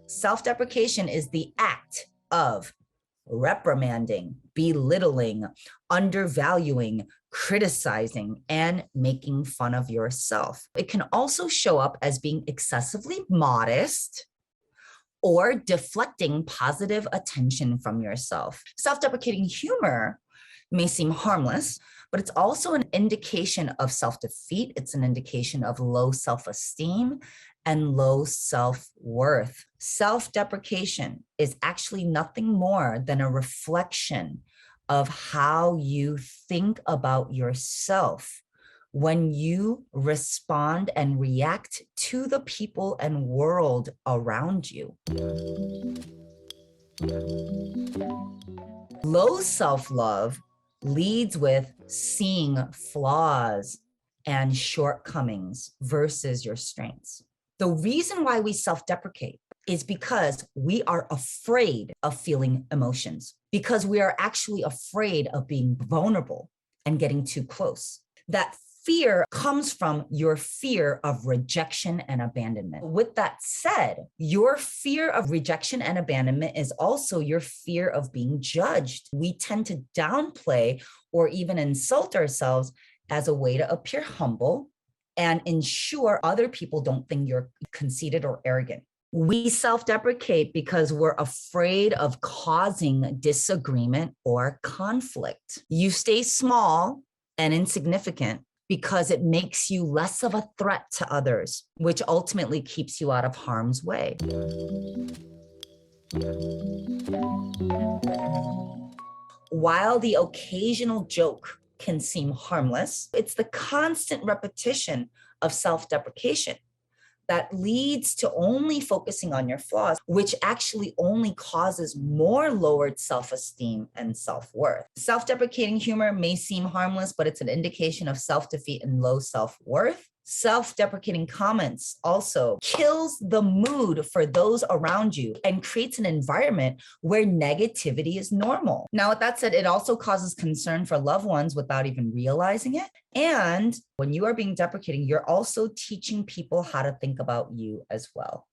Self-deprecation is the act of reprimanding, belittling, undervaluing, criticizing, and making fun of yourself. It can also show up as being excessively modest or deflecting positive attention from yourself. Self-deprecating humor may seem harmless, but it's also an indication of self-defeat. It's an indication of low self-esteem and low self-worth. Self-deprecation is actually nothing more than a reflection of how you think about yourself when you respond and react to the people and world around you. Low self-love leads with seeing flaws and shortcomings versus your strengths. The reason why we self-deprecate is because we are afraid of feeling emotions, because we are actually afraid of being vulnerable and getting too close. That fear comes from your fear of rejection and abandonment. With that said, your fear of rejection and abandonment is also your fear of being judged. We tend to downplay or even insult ourselves as a way to appear humble and ensure other people don't think you're conceited or arrogant. We self-deprecate because we're afraid of causing disagreement or conflict. You stay small and insignificant because it makes you less of a threat to others, which ultimately keeps you out of harm's way. While the occasional joke can seem harmless, it's the constant repetition of self-deprecation that leads to only focusing on your flaws, which actually only causes more lowered self-esteem and self-worth. Self-deprecating humor may seem harmless, but it's an indication of self-defeat and low self-worth. Self-deprecating comments also kills the mood for those around you and creates an environment where negativity is normal. Now, with that said, it also causes concern for loved ones without even realizing it. And when you are being deprecating, you're also teaching people how to think about you as well.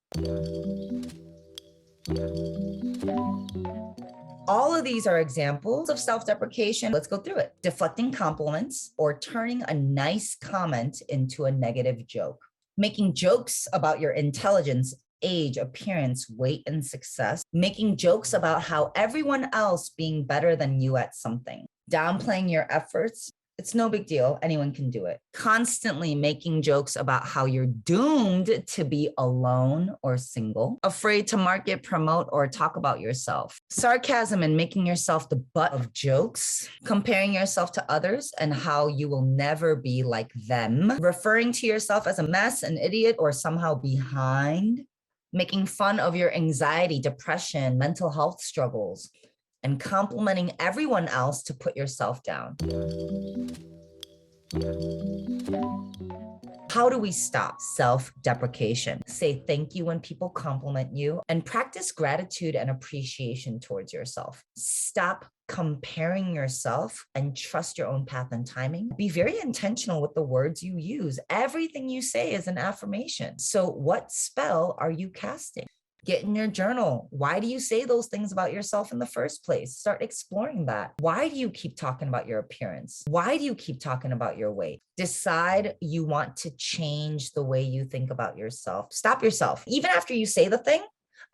All of these are examples of self-deprecation. Let's go through it. Deflecting compliments or turning a nice comment into a negative joke. Making jokes about your intelligence, age, appearance, weight, and success. Making jokes about how everyone else being better than you at something. Downplaying your efforts. It's no big deal. Anyone can do it. Constantly making jokes about how you're doomed to be alone or single. Afraid to market, promote, or talk about yourself. Sarcasm and making yourself the butt of jokes. Comparing yourself to others and how you will never be like them. Referring to yourself as a mess, an idiot, or somehow behind. Making fun of your anxiety, depression, mental health struggles. And complimenting everyone else to put yourself down. How do we stop self-deprecation? Say thank you when people compliment you and practice gratitude and appreciation towards yourself. Stop comparing yourself and trust your own path and timing. Be very intentional with the words you use. Everything you say is an affirmation. So what spell are you casting? Get in your journal. Why do you say those things about yourself in the first place? Start exploring that. Why do you keep talking about your appearance? Why do you keep talking about your weight? Decide you want to change the way you think about yourself. Stop yourself. Even after you say the thing,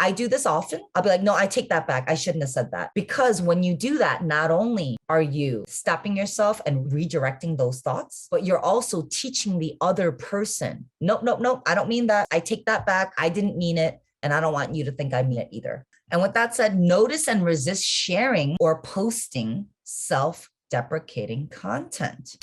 I do this often. I'll be like, no, I take that back. I shouldn't have said that. Because when you do that, not only are you stopping yourself and redirecting those thoughts, but you're also teaching the other person, nope, nope, nope, I don't mean that. I take that back. I didn't mean it. And I don't want you to think I mean it either. And with that said, notice and resist sharing or posting self-deprecating content.